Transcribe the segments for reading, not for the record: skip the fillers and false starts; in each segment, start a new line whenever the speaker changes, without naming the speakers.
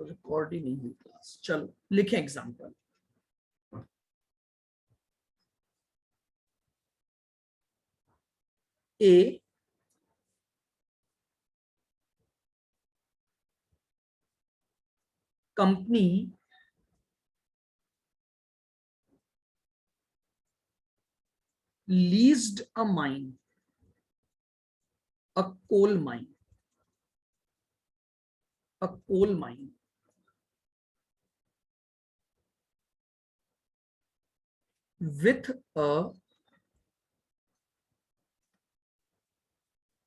Record ही नहीं हुई class. चलो लिखें example. A company leased a mine, a coal mine, a coal mine with a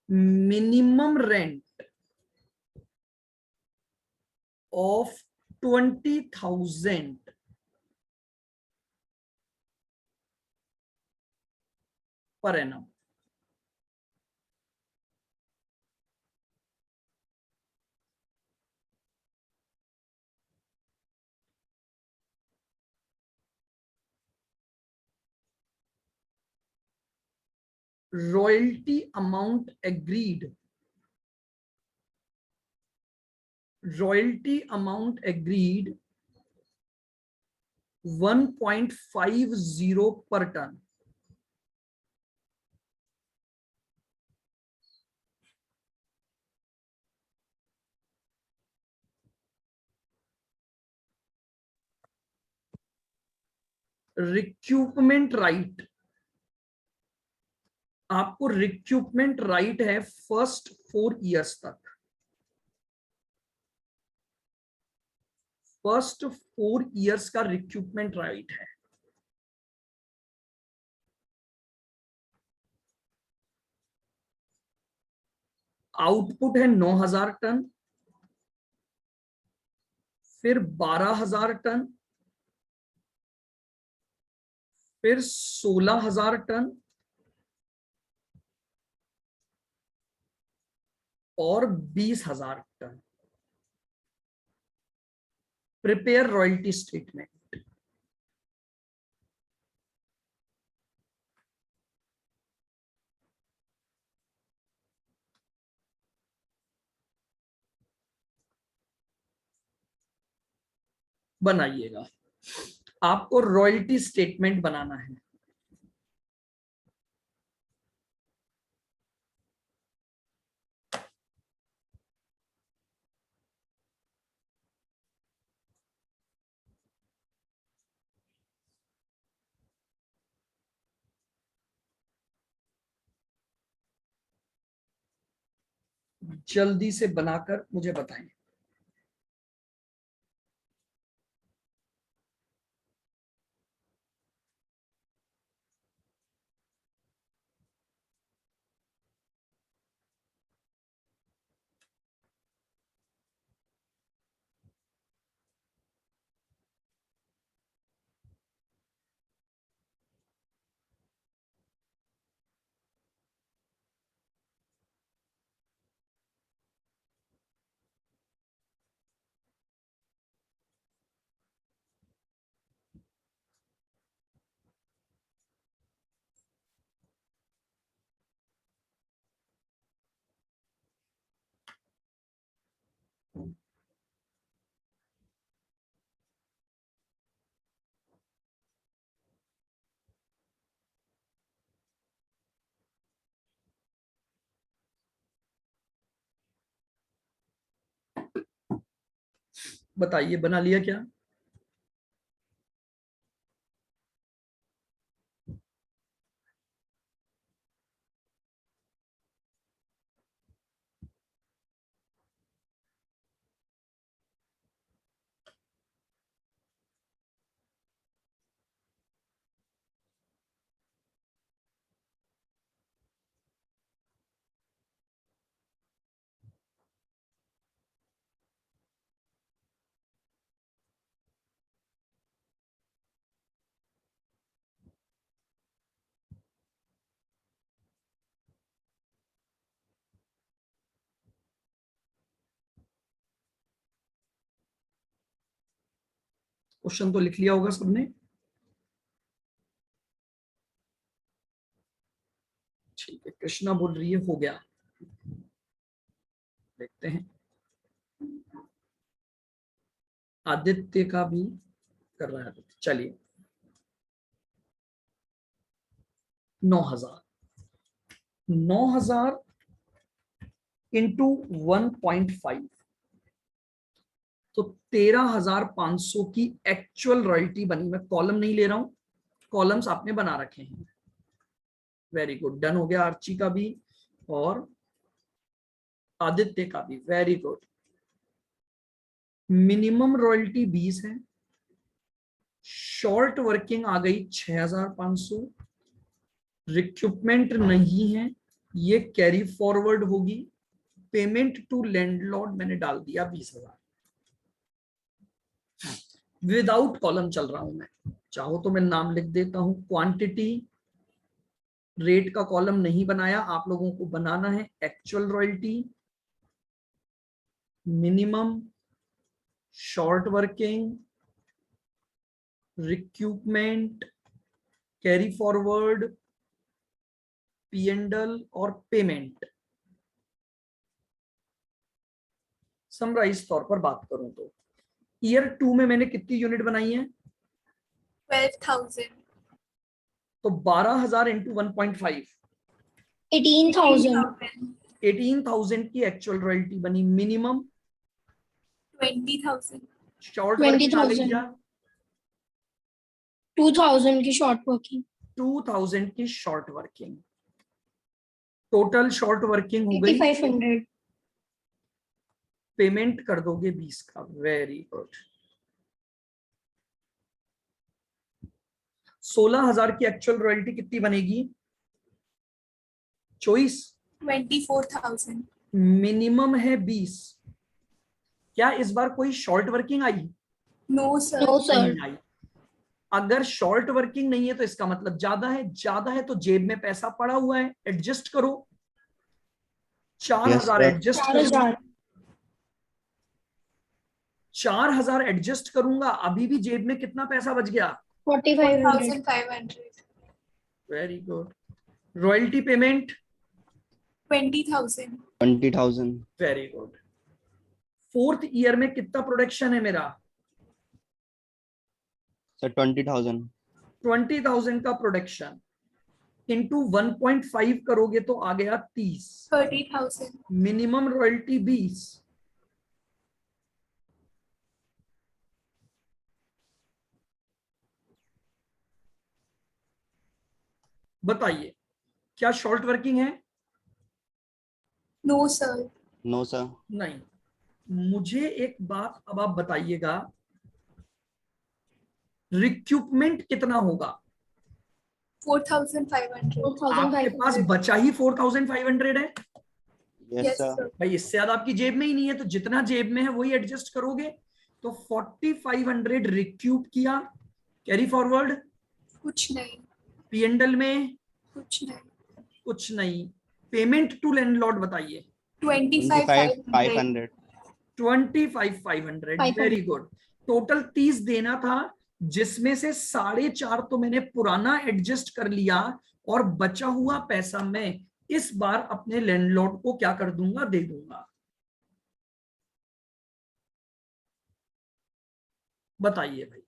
minimum rent of 20,000 per annum. Royalty amount agreed. Royalty amount agreed 1.50 per ton. रिक्यूपमेंट right, आपको रिक्यूपमेंट right है first 4 years तक। First 4 years का रिक्यूपमेंट right है। Output है 9,000 ton, फिर 12,000 ton, फिर 16,000 ton और 20,000 ton. Prepare royalty statement. बनाइएगा, आपको रॉयल्टी स्टेटमेंट बनाना है। जल्दी से बनाकर मुझे बताएं। बताइए, बना लिया क्या? क्वेश्चन तो लिख लिया होगा सबने। ठीक है, कृष्णा बोल रही है हो गया। देखते हैं। आदित्य का भी कर रहा है आदित्य। चलिए 9,000, 9,000 इंटू 1.5 तो 13,500 की एक्चुअल रॉयल्टी बनी। मैं कॉलम नहीं ले रहा हूं, कॉलम्स आपने बना रखे हैं। वेरी गुड, डन हो गया आर्ची का भी और आदित्य का भी। Very good. मिनिमम रॉयल्टी 20 है, शॉर्ट वर्किंग आ गई 6,500, रिक्रूटमेंट नहीं है, ये कैरी फॉरवर्ड होगी। पेमेंट टू लैंडलॉर्ड मैंने डाल दिया 20,000। विदाउट कॉलम चल रहा हूं मैं, चाहो तो मैं नाम लिख देता हूं। क्वांटिटी रेट का कॉलम नहीं बनाया, आप लोगों को बनाना है। Actual royalty, minimum, short working, recruitment, carry forward, P&L और पेमेंट। समराइज तौर पर बात करूं तो ईयर 2 में मैंने कितनी यूनिट बनाई है?
12,000,
तो 12,000 इंटू 1.5
18,000,
18,000 की एक्चुअल रॉयल्टी बनी। मिनिमम
20,000,
शॉर्ट वर्किंग आ गई क्या?
2,000 की शॉर्ट वर्किंग,
2,000 की short working. Total short working हो गई,
8,500,
पेमेंट कर दोगे 20 का। Very good. 16,000 की एक्चुअल रॉयल्टी कितनी बनेगी? चॉइस
24,000,
मिनिमम है 20। क्या इस बार कोई short working I?
no sir,
no sir,
नहीं आई। अगर शॉर्ट वर्किंग नहीं है तो इसका मतलब ज्यादा है, ज्यादा है तो जेब में पैसा पड़ा हुआ है, एडजस्ट करो। 4,000 एडजस्ट करो।
4,000,
4,000 एडजस्ट करूंगा, अभी भी जेब में कितना पैसा बच गया?
4,500,
4,500,
very good. Royalty payment
20,000,
20,000,
very good. 4th year में कितना प्रोडक्शन है मेरा?
सर 20,000,
20,000 का प्रोडक्शन इंटू 1.5 करोगे तो आ गया 30।
30,000,
मिनिमम रॉयल्टी 20। बताइए क्या शॉर्ट वर्किंग है?
no sir,
नो सर,
नहीं। मुझे एक बात अब आप बताइएगा, रिक्रूटमेंट कितना होगा?
4,500,
आपके पास
4,500,
बचा ही 4,500 है।
यस
yes
सर,
sir,
भाई इससे ज्यादा आपकी जेब में ही नहीं है, तो जितना जेब में है वही एडजस्ट करोगे। तो 4,500 रिक्रूट किया, कैरी फॉरवर्ड,
कुछ नहीं,
P&L में
कुछ नहीं,
कुछ नहीं। पेमेंट टू लैंडलॉर्ड बताइए।
25,500,
25,500,
25,500।
500,
वेरी गुड। टोटल 30 देना था, जिसमें से 4.5 तो मैंने पुराना एडजस्ट कर लिया, और बचा हुआ पैसा मैं इस बार अपने लैंडलॉर्ड को क्या कर दूंगा? दे दूंगा। बताइए भाई।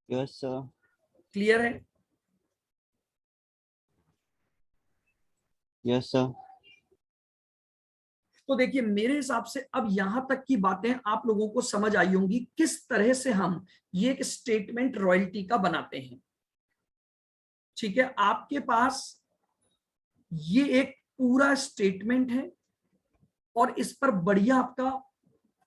यस सर,
क्लियर है?
यस सर,
तो देखिए मेरे हिसाब से अब यहां तक की बातें आप लोगों को समझ आई होंगी, किस तरह से हम ये एक स्टेटमेंट रॉयल्टी का बनाते हैं। ठीक है, आपके पास ये एक पूरा स्टेटमेंट है और इस पर बढ़िया आपका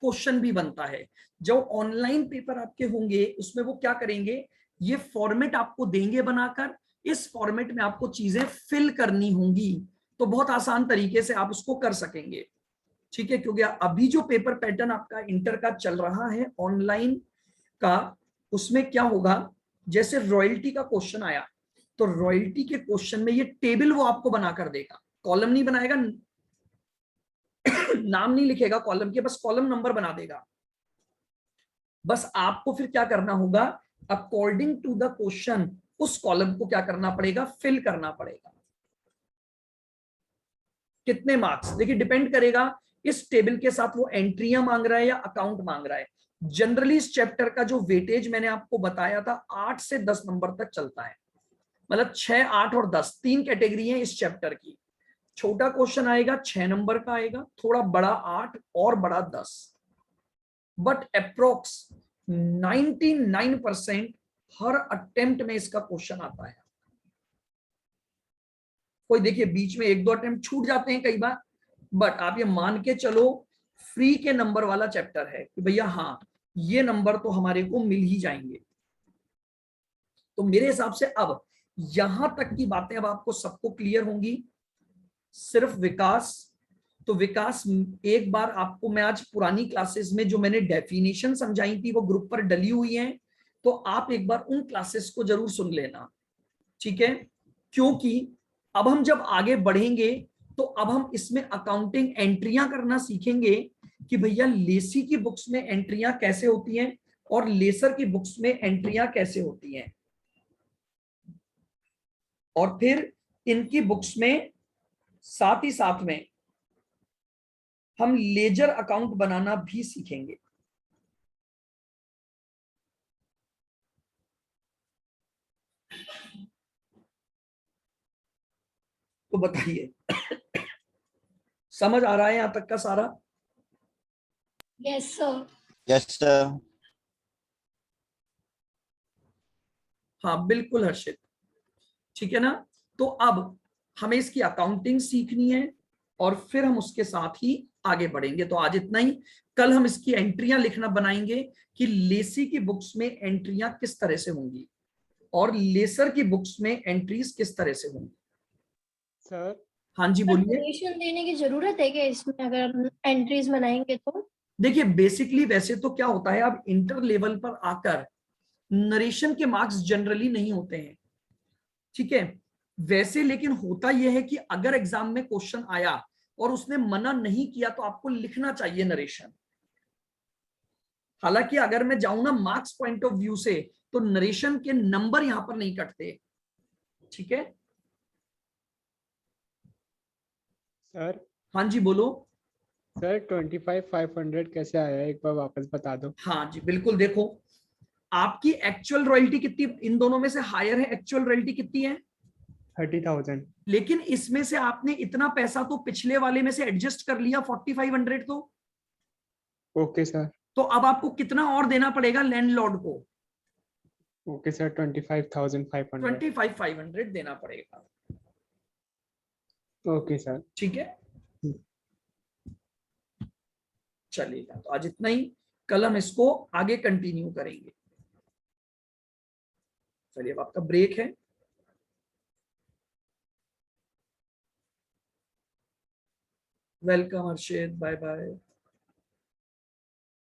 क्वेश्चन भी बनता है। जो ऑनलाइन पेपर आपके होंगे उसमें वो क्या करेंगे, ये फॉर्मेट आपको देंगे बनाकर, इस फॉर्मेट में आपको चीजें फिल करनी होंगी, तो बहुत आसान तरीके से आप उसको कर सकेंगे। ठीक है, क्योंकि अभी जो पेपर पैटर्न आपका इंटर का चल रहा है ऑनलाइन का, उसमें क्या होगा, जैसे रॉयल्टी का क्वेश्चन आया तो रॉयल्टी के क्वेश्चन में ये टेबल वो आपको बनाकर देगा, कॉलम नहीं बनाएगा, नाम नहीं लिखेगा कॉलम के, बस कॉलम नंबर बना देगा। बस आपको फिर क्या करना होगा, अकॉर्डिंग टू द क्वेश्चन उस कॉलम को क्या करना पड़ेगा? फिल करना पड़ेगा। कितने मार्क्स? देखिए डिपेंड करेगा इस टेबल के साथ वो एंट्रियां मांग रहा है या अकाउंट मांग रहा है। जनरली इस चैप्टर का जो वेटेज मैंने आपको बताया था 8 से 10 नंबर तक चलता है, मतलब 6, 8 और 10 तीन कैटेगरी है इस चैप्टर की। छोटा क्वेश्चन आएगा 6 नंबर का आएगा, थोड़ा बड़ा 8 और बड़ा 10, बट अप्रोक्स 99% हर अटेम्प्ट में इसका क्वेश्चन आता है। कोई देखिए बीच में 1-2 अटेम्प्ट छूट जाते हैं कई बार, बट आप ये मान के चलो फ्री के नंबर वाला चैप्टर है कि भैया हाँ ये नंबर तो हमारे को मिल ही जाएंगे। तो मेरे हिसाब से अब यहां तक की बातें अब आपको सबको क्लियर होंगी। सिर्फ विकास, तो विकास एक बार आपको मैं आज पुरानी क्लासेस में जो मैंने डेफिनेशन समझाई थी वो ग्रुप पर डली हुई हैं, तो आप एक बार उन क्लासेस को जरूर सुन लेना, ठीक है। क्योंकि अब हम जब आगे बढ़ेंगे तो अब हम इसमें अकाउंटिंग एंट्रियां करना सीखेंगे कि भैया लेसी की बुक्स में एंट्रियां कैसे होती हैं और लेसर की बुक्स में एंट्रियां कैसे होती हैं, और फिर इनकी बुक्स में साथ ही साथ में हम लेजर अकाउंट बनाना भी सीखेंगे। तो बताइए समझ आ रहा है यहां तक का सारा?
Yes sir.
Yes sir.
हाँ बिल्कुल हर्षित, ठीक है ना। तो अब हमें इसकी अकाउंटिंग सीखनी है और फिर हम उसके साथ ही आगे बढ़ेंगे। तो आज इतना ही। कल हम इसकी एंट्रियां लिखना बनाएंगे कि लेसी की बुक्स में एंट्रियां किस तरह से होंगी और लेसर की बुक्स में एंट्रीज किस तरह से होंगी।
सर
हाँ जी बोलिए।
नरेशन देने की जरूरत है क्या इसमें अगर हम एंट्रीज बनाएंगे तो?
देखिए बेसिकली वैसे तो क्या होता है, अब इंटर लेवल पर आकर नरेशन के मार्क्स जनरली नहीं होते हैं, ठीक है वैसे, लेकिन होता यह है कि अगर एग्जाम में क्वेश्चन आया और उसने मना नहीं किया तो आपको लिखना चाहिए नरेशन। हालांकि अगर मैं जाऊं ना मार्क्स पॉइंट ऑफ व्यू से तो नरेशन के नंबर यहां पर नहीं कटते, ठीक है।
सर
हाँ जी बोलो।
सर 25,500 कैसे आया एक बार वापस बता दो।
हाँ जी बिल्कुल, देखो आपकी एक्चुअल रॉयल्टी कितनी इन दोनों में से हायर है, एक्चुअल रॉयल्टी कितनी है?
30,000।
लेकिन इसमें से आपने इतना पैसा तो पिछले वाले में से एडजस्ट कर लिया 4500 तो।
Okay sir.
तो अब आपको कितना और देना पड़ेगा लैंडलॉर्ड को?
Okay sir 25,500।
25,500 देना पड़ेगा,
ओके सर।
ठीक है। चलेगा, तो आज इतना ही, कल हम इसको आगे कंटिन्यू करेंगे। चलिए अब आपका ब्रेक है। वेलकम हर्षित, बाय बाय।